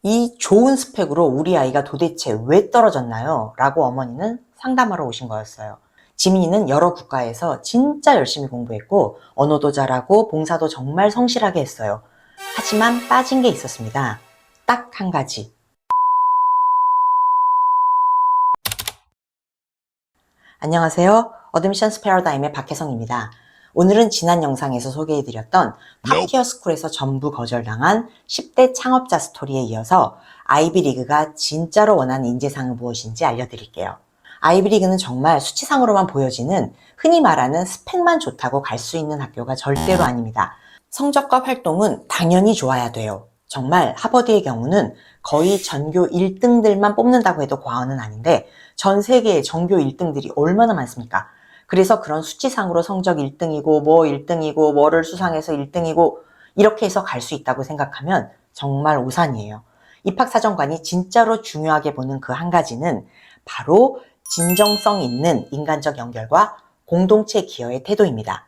이 좋은 스펙으로 우리 아이가 도대체 왜 떨어졌나요? 라고 어머니는 상담하러 오신 거였어요. 지민이는 여러 국가에서 진짜 열심히 공부했고 언어도 잘하고 봉사도 정말 성실하게 했어요. 하지만 빠진 게 있었습니다. 딱 한 가지. 안녕하세요. 어드미션스 패러다임의 박혜성입니다. 오늘은 지난 영상에서 소개해드렸던 탑티어 스쿨에서 전부 거절당한 10대 창업자 스토리에 이어서 아이비리그가 진짜로 원하는 인재상은 무엇인지 알려드릴게요. 아이비리그는 정말 수치상으로만 보여지는 흔히 말하는 스펙만 좋다고 갈 수 있는 학교가 절대로 아닙니다. 성적과 활동은 당연히 좋아야 돼요. 정말 하버드의 경우는 거의 전교 1등들만 뽑는다고 해도 과언은 아닌데 전 세계의 전교 1등들이 얼마나 많습니까? 그래서 그런 수치상으로 성적 1등이고 뭐 1등이고 뭐를 수상해서 1등이고 이렇게 해서 갈 수 있다고 생각하면 정말 오산이에요. 입학사정관이 진짜로 중요하게 보는 그 한 가지는 바로 진정성 있는 인간적 연결과 공동체 기여의 태도입니다.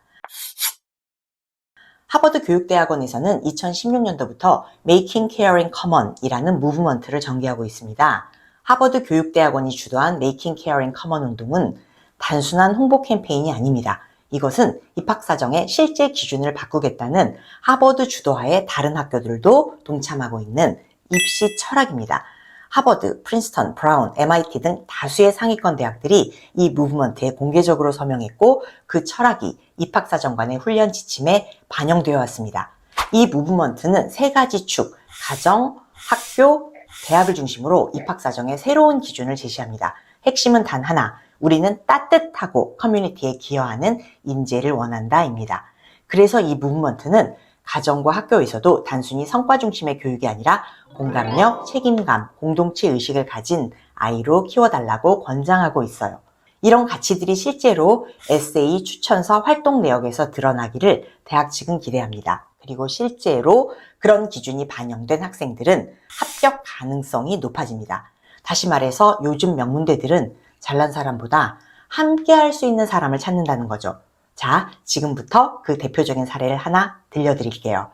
하버드 교육대학원에서는 2016년도부터 Making Caring Common이라는 무브먼트를 전개하고 있습니다. 하버드 교육대학원이 주도한 Making Caring Common 운동은 단순한 홍보 캠페인이 아닙니다. 이것은 입학사정의 실제 기준을 바꾸겠다는 하버드 주도하에 다른 학교들도 동참하고 있는 입시 철학입니다. 하버드, 프린스턴, 브라운, MIT 등 다수의 상위권 대학들이 이 무브먼트에 공개적으로 서명했고 그 철학이 입학사정관의 훈련 지침에 반영되어 왔습니다. 이 무브먼트는 세 가지 축, 가정, 학교, 대학을 중심으로 입학사정의 새로운 기준을 제시합니다. 핵심은 단 하나, 우리는 따뜻하고 커뮤니티에 기여하는 인재를 원한다입니다. 그래서 이 무브먼트는 가정과 학교에서도 단순히 성과 중심의 교육이 아니라 공감력, 책임감, 공동체 의식을 가진 아이로 키워달라고 권장하고 있어요. 이런 가치들이 실제로 에세이, 추천서, 활동 내역에서 드러나기를 대학 측은 기대합니다. 그리고 실제로 그런 기준이 반영된 학생들은 합격 가능성이 높아집니다. 다시 말해서 요즘 명문대들은 잘난 사람보다 함께 할 수 있는 사람을 찾는다는 거죠. 자, 지금부터 그 대표적인 사례를 하나 들려드릴게요.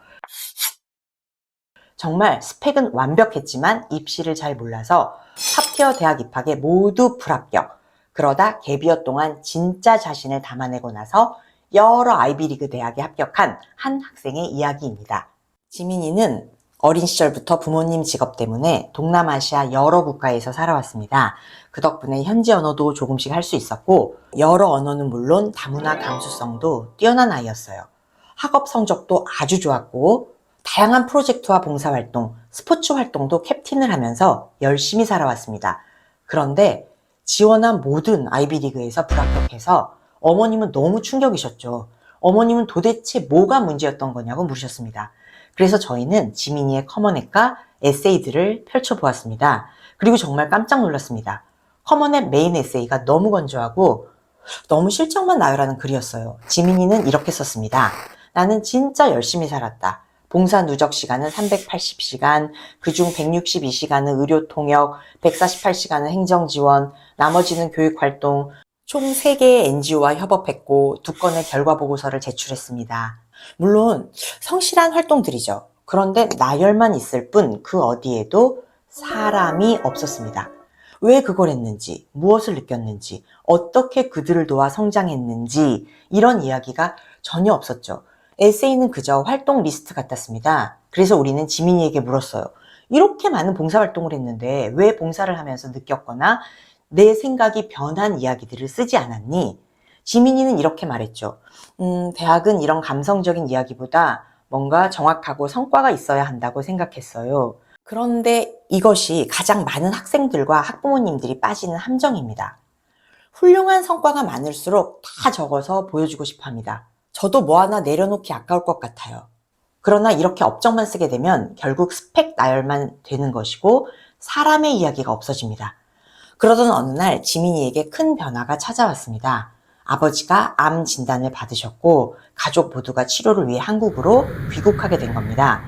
정말 스펙은 완벽했지만 입시를 잘 몰라서 탑티어 대학 입학에 모두 불합격. 그러다 갭이어 동안 진짜 자신을 담아내고 나서 여러 아이비리그 대학에 합격한 한 학생의 이야기입니다. 지민이는 어린 시절부터 부모님 직업 때문에 동남아시아 여러 국가에서 살아왔습니다. 그 덕분에 현지 언어도 조금씩 할 수 있었고 여러 언어는 물론 다문화 감수성도 뛰어난 아이였어요. 학업 성적도 아주 좋았고 다양한 프로젝트와 봉사활동, 스포츠 활동도 캡틴을 하면서 열심히 살아왔습니다. 그런데 지원한 모든 아이비리그에서 불합격해서 어머님은 너무 충격이셨죠. 어머님은 도대체 뭐가 문제였던 거냐고 물으셨습니다. 그래서 저희는 지민이의 커먼앱과 에세이들을 펼쳐보았습니다. 그리고 정말 깜짝 놀랐습니다. 커먼앱 메인 에세이가 너무 건조하고 너무 실적만 나열하는 글이었어요. 지민이는 이렇게 썼습니다. 나는 진짜 열심히 살았다. 봉사 누적 시간은 380시간, 그중 162시간은 의료 통역, 148시간은 행정 지원, 나머지는 교육 활동, 총 3개의 NGO와 협업했고 2건의 결과 보고서를 제출했습니다. 물론 성실한 활동들이죠. 그런데 나열만 있을 뿐 그 어디에도 사람이 없었습니다. 왜 그걸 했는지, 무엇을 느꼈는지, 어떻게 그들을 도와 성장했는지 이런 이야기가 전혀 없었죠. 에세이는 그저 활동 리스트 같았습니다. 그래서 우리는 지민이에게 물었어요. 이렇게 많은 봉사활동을 했는데 왜 봉사를 하면서 느꼈거나 내 생각이 변한 이야기들을 쓰지 않았니? 지민이는 이렇게 말했죠. 대학은 이런 감성적인 이야기보다 뭔가 정확하고 성과가 있어야 한다고 생각했어요. 그런데 이것이 가장 많은 학생들과 학부모님들이 빠지는 함정입니다. 훌륭한 성과가 많을수록 다 적어서 보여주고 싶어 합니다. 저도 뭐 하나 내려놓기 아까울 것 같아요. 그러나 이렇게 업적만 쓰게 되면 결국 스펙 나열만 되는 것이고 사람의 이야기가 없어집니다. 그러던 어느 날 지민이에게 큰 변화가 찾아왔습니다. 아버지가 암 진단을 받으셨고 가족 모두가 치료를 위해 한국으로 귀국하게 된 겁니다.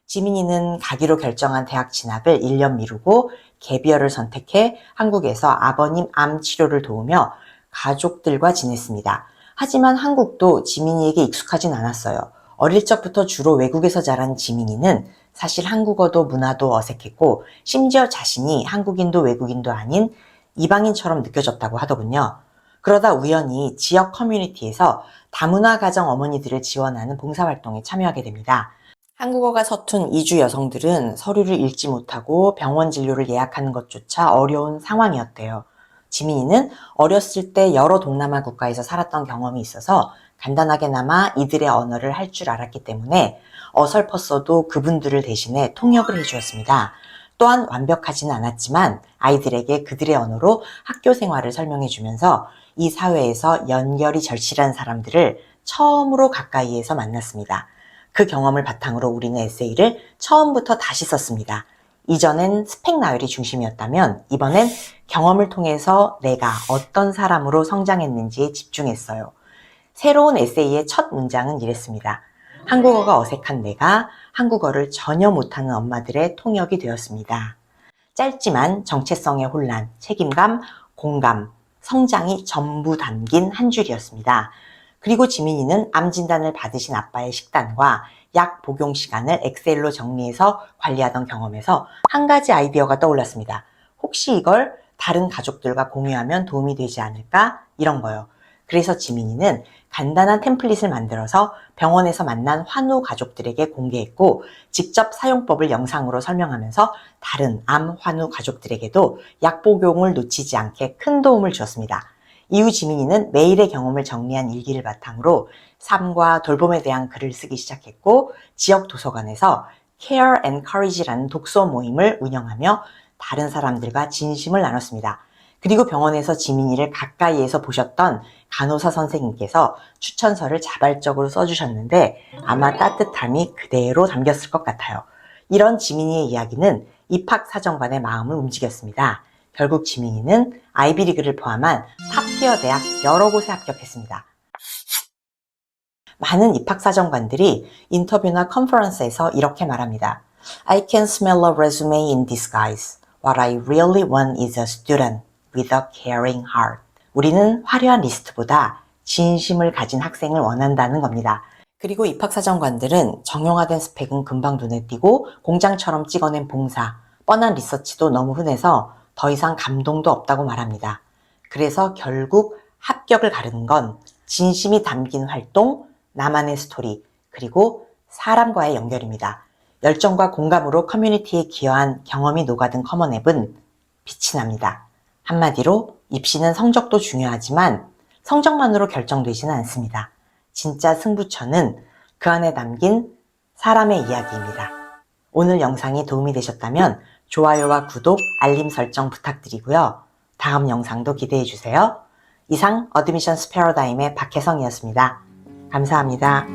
지민이는 가기로 결정한 대학 진학을 1년 미루고 갭이어를 선택해 한국에서 아버님 암 치료를 도우며 가족들과 지냈습니다. 하지만 한국도 지민이에게 익숙하진 않았어요. 어릴 적부터 주로 외국에서 자란 지민이는 사실 한국어도 문화도 어색했고 심지어 자신이 한국인도 외국인도 아닌 이방인처럼 느껴졌다고 하더군요. 그러다 우연히 지역 커뮤니티에서 다문화 가정 어머니들을 지원하는 봉사활동에 참여하게 됩니다. 한국어가 서툰 이주 여성들은 서류를 읽지 못하고 병원 진료를 예약하는 것조차 어려운 상황이었대요. 지민이는 어렸을 때 여러 동남아 국가에서 살았던 경험이 있어서 간단하게나마 이들의 언어를 할 줄 알았기 때문에 어설펐어도 그분들을 대신해 통역을 해주었습니다. 또한 완벽하지는 않았지만 아이들에게 그들의 언어로 학교 생활을 설명해주면서 이 사회에서 연결이 절실한 사람들을 처음으로 가까이에서 만났습니다. 그 경험을 바탕으로 우리는 에세이를 처음부터 다시 썼습니다. 이전엔 스펙 나열이 중심이었다면 이번엔 경험을 통해서 내가 어떤 사람으로 성장했는지에 집중했어요. 새로운 에세이의 첫 문장은 이랬습니다. 한국어가 어색한 내가 한국어를 전혀 못하는 엄마들의 통역이 되었습니다. 짧지만 정체성의 혼란, 책임감, 공감, 성장이 전부 담긴 한 줄이었습니다. 그리고 지민이는 암 진단을 받으신 아빠의 식단과 약 복용 시간을 엑셀로 정리해서 관리하던 경험에서 한 가지 아이디어가 떠올랐습니다. 혹시 이걸 다른 가족들과 공유하면 도움이 되지 않을까? 이런 거요. 그래서 지민이는 간단한 템플릿을 만들어서 병원에서 만난 환우 가족들에게 공개했고 직접 사용법을 영상으로 설명하면서 다른 암 환우 가족들에게도 약 복용을 놓치지 않게 큰 도움을 주었습니다. 이후 지민이는 매일의 경험을 정리한 일기를 바탕으로 삶과 돌봄에 대한 글을 쓰기 시작했고 지역 도서관에서 Care and Courage라는 독서 모임을 운영하며 다른 사람들과 진심을 나눴습니다. 그리고 병원에서 지민이를 가까이에서 보셨던 간호사 선생님께서 추천서를 자발적으로 써주셨는데 아마 따뜻함이 그대로 담겼을 것 같아요. 이런 지민이의 이야기는 입학사정관의 마음을 움직였습니다. 결국 지민이는 아이비리그를 포함한 탑티어 대학 여러 곳에 합격했습니다. 많은 입학사정관들이 인터뷰나 컨퍼런스에서 이렇게 말합니다. I can smell a resume in disguise. What I really want is a student with a caring heart. 우리는 화려한 리스트보다 진심을 가진 학생을 원한다는 겁니다. 그리고 입학사정관들은 정형화된 스펙은 금방 눈에 띄고 공장처럼 찍어낸 봉사, 뻔한 리서치도 너무 흔해서 더 이상 감동도 없다고 말합니다. 그래서 결국 합격을 가르는 건 진심이 담긴 활동, 나만의 스토리, 그리고 사람과의 연결입니다. 열정과 공감으로 커뮤니티에 기여한 경험이 녹아든 커먼앱은 빛이 납니다. 한마디로 입시는 성적도 중요하지만 성적만으로 결정되지는 않습니다. 진짜 승부처는 그 안에 담긴 사람의 이야기입니다. 오늘 영상이 도움이 되셨다면 좋아요와 구독, 알림 설정 부탁드리고요. 다음 영상도 기대해주세요. 이상 어드미션스 패러다임의 박혜성이었습니다. 감사합니다.